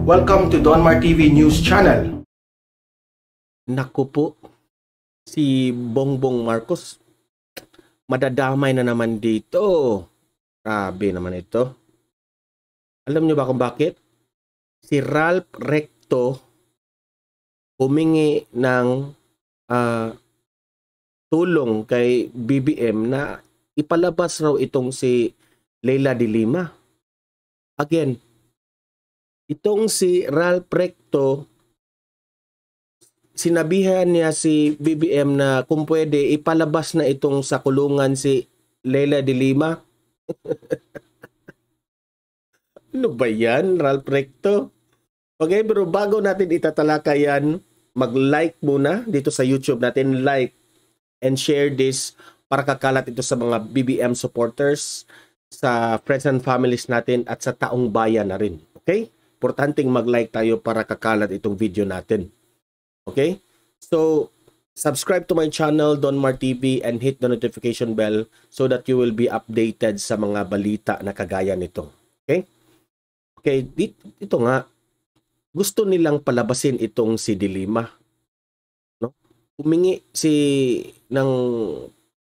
Welcome to Donmar TV News Channel. Naku po, si Bongbong Marcos, madadamay na naman dito. Grabe naman ito. Alam niyo ba kung bakit? Si Ralph Recto humingi ng tulong kay BBM na ipalabas raw itong si Leila de Lima. Again, itong si Ralph Recto, sinabihan niya si BBM na kung pwede ipalabas na itong sa kulungan si Leila de Lima. Ano ba yan, Ralph Recto? Okay, pero bago natin itatalakay yan, mag-like muna dito sa YouTube natin, like and share this para kakalat ito sa mga BBM supporters, sa friends and families natin at sa taong bayan na rin. Okay? Importanteng mag-like tayo para kakalat itong video natin. Okay? So, subscribe to my channel, Donmar TV, and hit the notification bell so that you will be updated sa mga balita na kagaya nito. Okay? Okay, ito nga, gusto nilang palabasin itong si de Lima. No? Humingi ng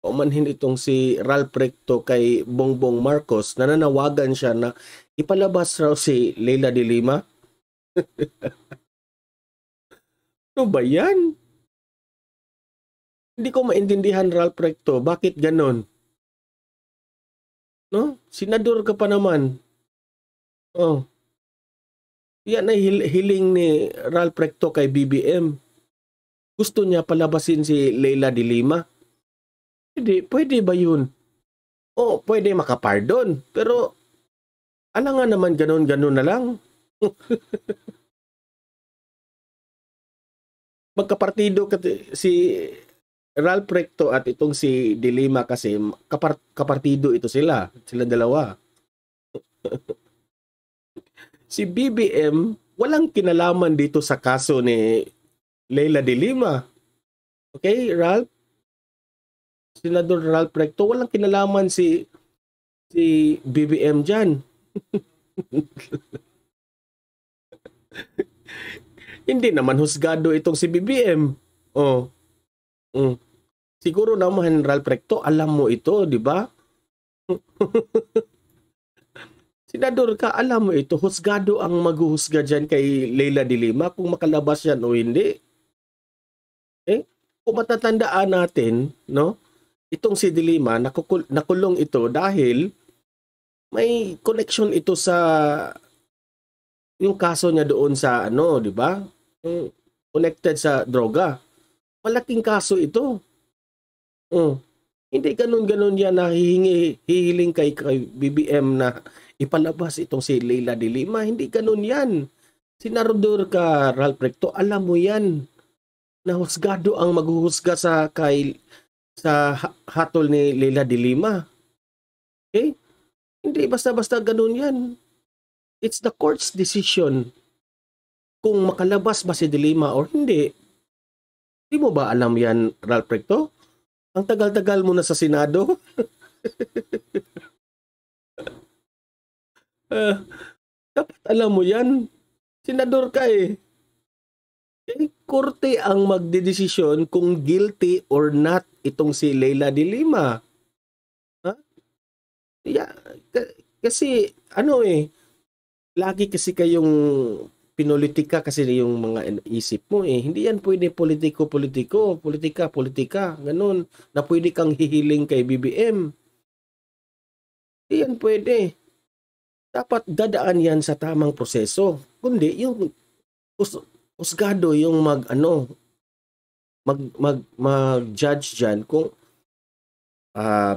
umanhin itong si Ralph Recto kay Bongbong Marcos, nananawagan siya na ipalabas raw si Leila de Lima. Ano ba yan? Hindi ko maintindihan, Ralph Recto. Bakit ganon? No? Senador ka pa naman. Oh. Yan ay hiling ni Ralph Recto kay BBM. Gusto niya palabasin si Leila de Lima. Pwede ba yun? Oh, pwede makapardon. Pero, nga naman ganon-ganon na lang. Magkapartido si Ralph Recto at itong si de Lima kasi kapartido ito sila. Sila dalawa. Si BBM, walang kinalaman dito sa kaso ni Leila de Lima. Okay, Ralph? Senador Ralph Recto, walang kinalaman si BBM dyan. Hindi naman husgado itong si BBM. Oh. Siguro naman, Ralph Recto, alam mo ito, di ba? Senador ka, alam mo ito, husgado ang maghuhusga dyan kay Leila de Lima kung makalabas yan o hindi. Kung matatandaan natin, no? Itong si de Lima, nakulong ito dahil may connection ito sa yung kaso niya doon sa di ba? Connected sa droga. Malaking kaso ito. Hindi ganun-ganun yan na hihiling kay BBM na ipalabas itong si Leila de Lima. Hindi ganun yan. Senador ka, Ralph Recto, alam mo yan na husgado ang maghuhusga sa hatol ni Leila de Lima. Okay? Hindi basta-basta ganun yan. It's the court's decision kung makalabas ba si de Lima or hindi. Hindi mo ba alam yan, Ralph Recto? Ang tagal-tagal mo na sa Senado. Dapat alam mo yan. Senador ka eh. Korte ang magdedesisyon kung guilty or not itong si Leila de Lima. Yeah, kasi lagi kasi kayong pinolotika kasi yung mga isip mo hindi yan pwede politiko, politika, ganun, na pwede kang hihiling kay BBM. Hindi yan pwede. Dapat dadaan yan sa tamang proseso. Kundi yung husgado yung mag-judge dyan kung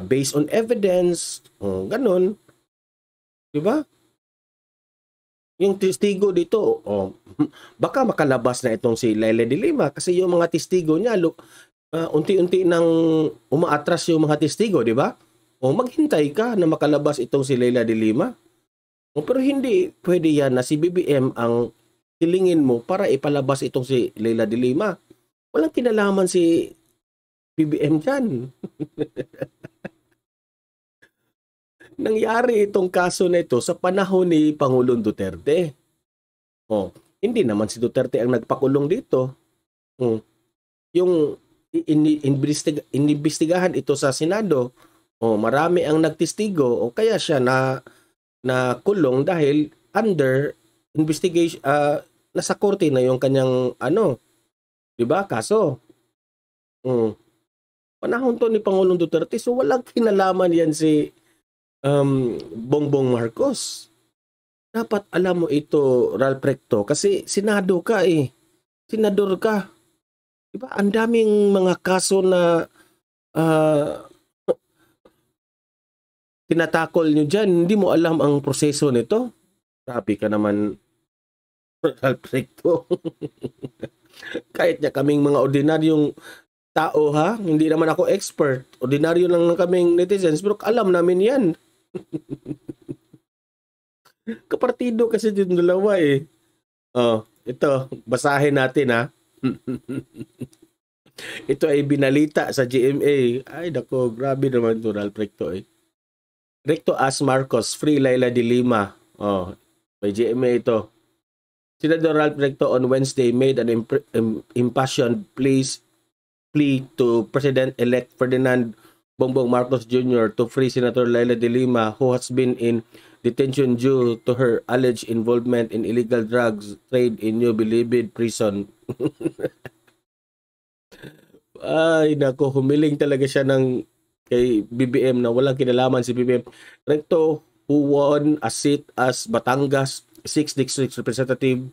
based on evidence, ganun. Diba? Yung testigo dito, baka makalabas na itong si Leila de Lima kasi yung mga testigo niya, unti-unti nang umaatras yung mga testigo, di ba? Maghintay ka na makalabas itong si Leila de Lima. Pero hindi pwede yan na si BBM ang hilingin mo para ipalabas itong si Leila de Lima. Walang kinalaman si BBM dyan. Nangyari itong kaso na ito sa panahon ni Pangulong Duterte. Oh, hindi naman si Duterte ang nagpakulong dito. Yung inimbestigahan ito sa Senado, marami ang nagtestigo o kaya siya na kulong dahil under investigation, nasa korte na yung kanyang 'di ba? Kaso. Panahon to ni Pangulong Duterte, so walang kinalaman yan si Bongbong Marcos. Dapat alam mo ito, Ralph Recto, kasi senado ka senador ka. Diba? Ang daming mga kaso na tinatakol nyo dyan. Hindi mo alam ang proseso nito. Grabe ka naman, Ralph Recto. Kahit niya kaming mga ordinaryong tao hindi naman ako expert. Ordinaryo lang ng kaming netizens, pero alam namin yan. Kapartido kasi yung dalawa ito, basahin natin Ito ay binalita sa GMA. Ay nako, grabe naman ito, Ralph Recto Recto as Marcos, free Laila de Lima. May GMA ito. Senador Ralph Recto on Wednesday made an impassioned plea to President-elect Ferdinand Bongbong Marcos Jr. to free Senator Laila de Lima, who has been in detention due to her alleged involvement in illegal drugs trade in New Bilibid prison. Ay, nako, humiling talaga siya kay BBM na walang kinalaman si BBM. Recto, who won a seat as Batangas 6th District Representative,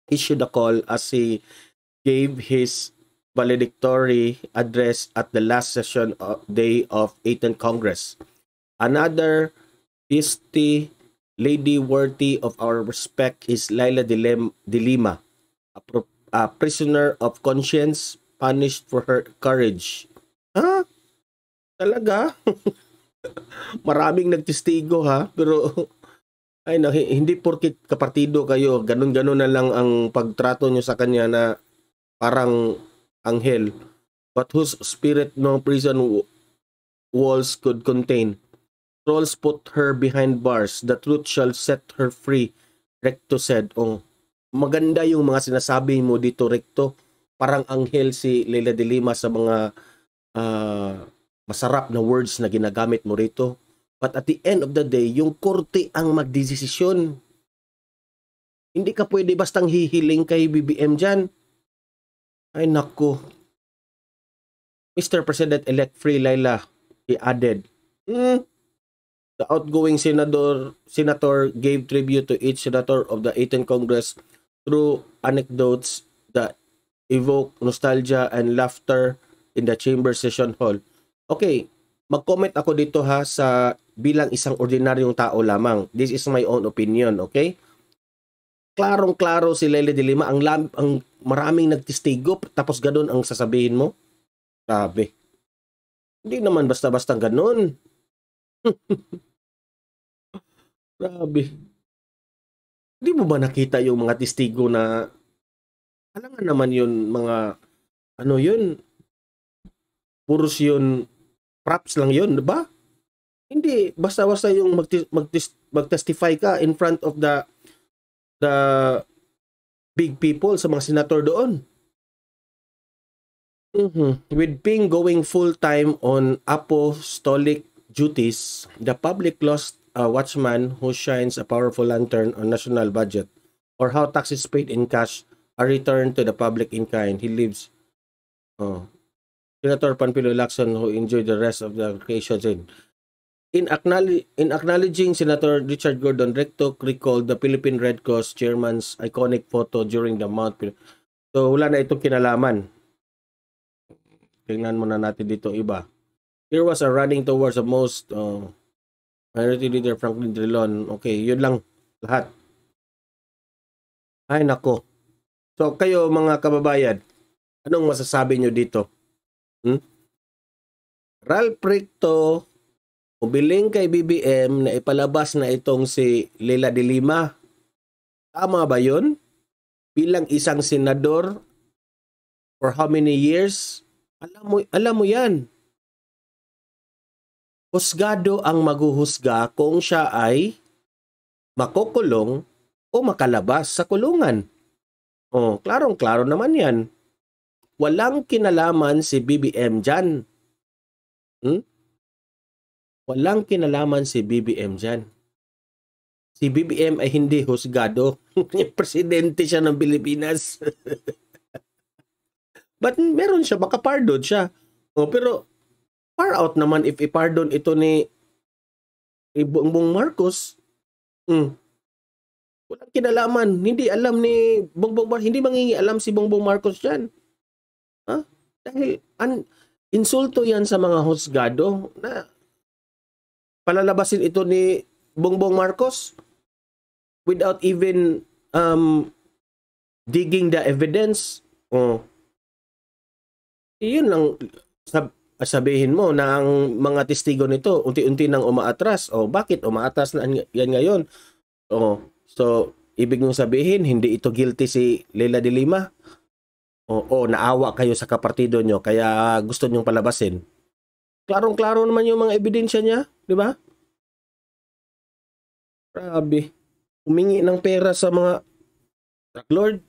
issued a call as he gave his valedictory address at the last session day of 18th Congress. Another feisty lady worthy of our respect is Laila de Lima, a prisoner of conscience punished for her courage. Talaga? Maraming nagtestigo pero hindi porkit kapartido kayo, ganun-ganun na lang ang pagtrato nyo sa kanya na parang anghel, but whose spirit no prison walls could contain. Trolls put her behind bars. The truth shall set her free, Recto said. Maganda yung mga sinasabi mo dito, Recto. Parang anghel si Laila de Lima sa mga masarap na words na ginagamit mo rito. But at the end of the day, yung korte ang magdesisyon. Hindi ka pwede bastang hihiling kay BBM dyan. Ay nako. Mr. President-elect free Laila, he added. The outgoing senator gave tribute to each senator of the 18th Congress through anecdotes that evoke nostalgia and laughter in the chamber session hall. Okay, mag-comment ako dito sa bilang isang ordinaryong tao lamang. This is my own opinion, okay? Klarong-klaro si Laila de Lima, ang maraming nagtestigo, tapos ganun ang sasabihin mo? Grabe. Hindi naman basta-basta ganun. Grabe. Hindi mo ba nakita yung mga testigo na alangan naman yun, mga yun, puros yun, props lang yun, diba? Hindi, basta-basta yung mag-testify ka in front of the big people sa mga senator doon. With Ping going full-time on apostolic duties, the public lost a watchman who shines a powerful lantern on national budget, or how taxes paid in cash are returned to the public in kind. He lives. Senator Panfilo Lacson, who enjoyed the rest of the occasion. In acknowledging Senator Richard Gordon, Recto recalled the Philippine Red Cross chairman's iconic photo during the Mount. So wala na itong kinalaman. Tingnan muna natin dito iba. Here was a running towards the most minority leader Franklin Drilon. Okay, yun lang lahat. Ay nako. So kayo mga kababayan, anong masasabi nyo dito? Ralph Recto ubiling kay BBM na ipalabas na itong si Laila de Lima. Tama ba yun? Bilang isang senador for how many years? Alam mo yan. Husgado ang maghuhusga kung siya ay makukulong o makalabas sa kulungan. Oh, klarong-klaro naman yan. Walang kinalaman si BBM dyan. Walang kinalaman si BBM dyan. Si BBM ay hindi husgado. Presidente siya ng Pilipinas. But meron siya, baka pardon siya. Oh, pero far out naman if i-pardon ito ni Bongbong Marcos. Walang kinalaman. Hindi alam ni Bongbong Marcos. Hindi mangingialam si Bongbong Marcos dyan. Dahil insulto yan sa mga husgado na palalabasin ito ni Bongbong Marcos without even digging the evidence. Yun lang sabihin mo na ang mga testigo nito unti-unti nang umaatras. Bakit umaatras na yan ngayon? So ibig mong sabihin hindi ito guilty si Leila de Lima? Naawa kayo sa kapartido nyo kaya gusto nyong palabasin. Klarong-klaro naman yung mga ebidensya niya, di ba? Grabe. Humingi ng pera sa mga drug lord.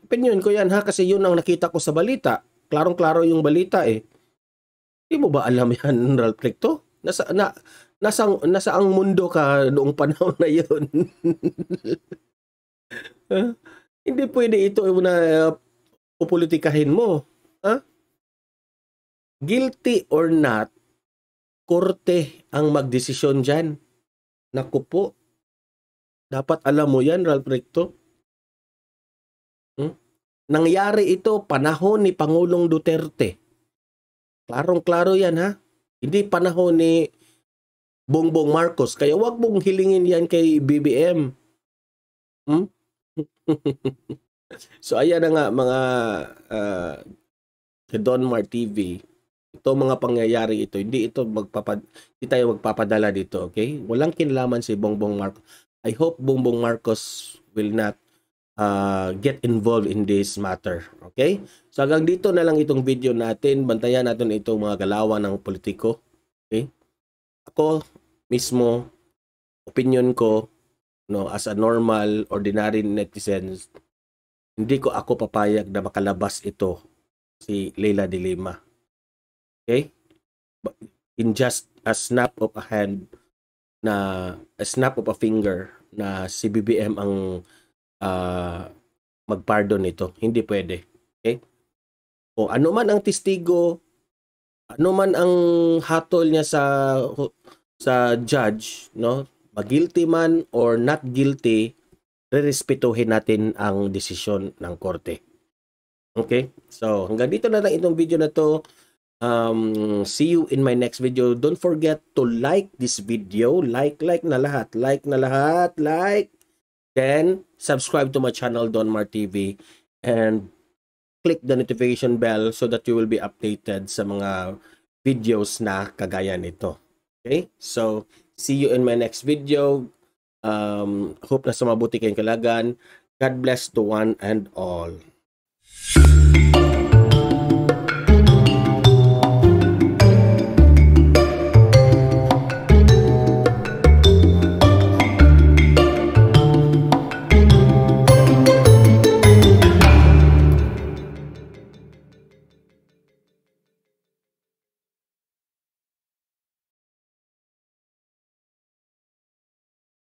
Opinion ko yan kasi yun ang nakita ko sa balita. Klarong-klaro yung balita eh. Di mo ba alam yan, Ralph Recto? Nasa ang mundo ka noong panahon na yun. Hindi pwede ito na pupolitikahin mo. Guilty or not, korte ang magdesisyon dyan. Naku po. Dapat alam mo yan, Ralph Recto. Nangyari ito panahon ni Pangulong Duterte. Klarong-klaro yan ha. Hindi panahon ni Bongbong Marcos. Kaya wag mong hilingin yan kay BBM. So ayan na nga mga Donmar TV. Ito mga pangyayari ito, hindi tayo magpapadala dito, okay? Walang kinalaman si Bongbong Marcos. I hope Bongbong Marcos will not get involved in this matter, okay? So hanggang dito na lang itong video natin. Bantayan natin itong mga galawan ng politiko, okay? Ako mismo, opinion ko, as a normal, ordinary netizen, hindi ko ako papayag na makalabas ito si Leila de Lima. Okay? In just a snap of a hand, a snap of a finger, na si BBM ang magpardon nito. Hindi pwede. Okay? O ano man ang testigo, ano man ang hatol niya sa judge, no? Guilty man or not guilty, rerespetuhin natin ang desisyon ng korte. Okay? So, hanggang dito na lang itong video na to. See you in my next video. Don't forget to like this video. Like na lahat. Like. Then, subscribe to my channel, Donmar TV. And click the notification bell so that you will be updated sa mga videos na kagaya nito. Okay? So, see you in my next video. Hope na sa mabuti kayong kalagayan. God bless to one and all.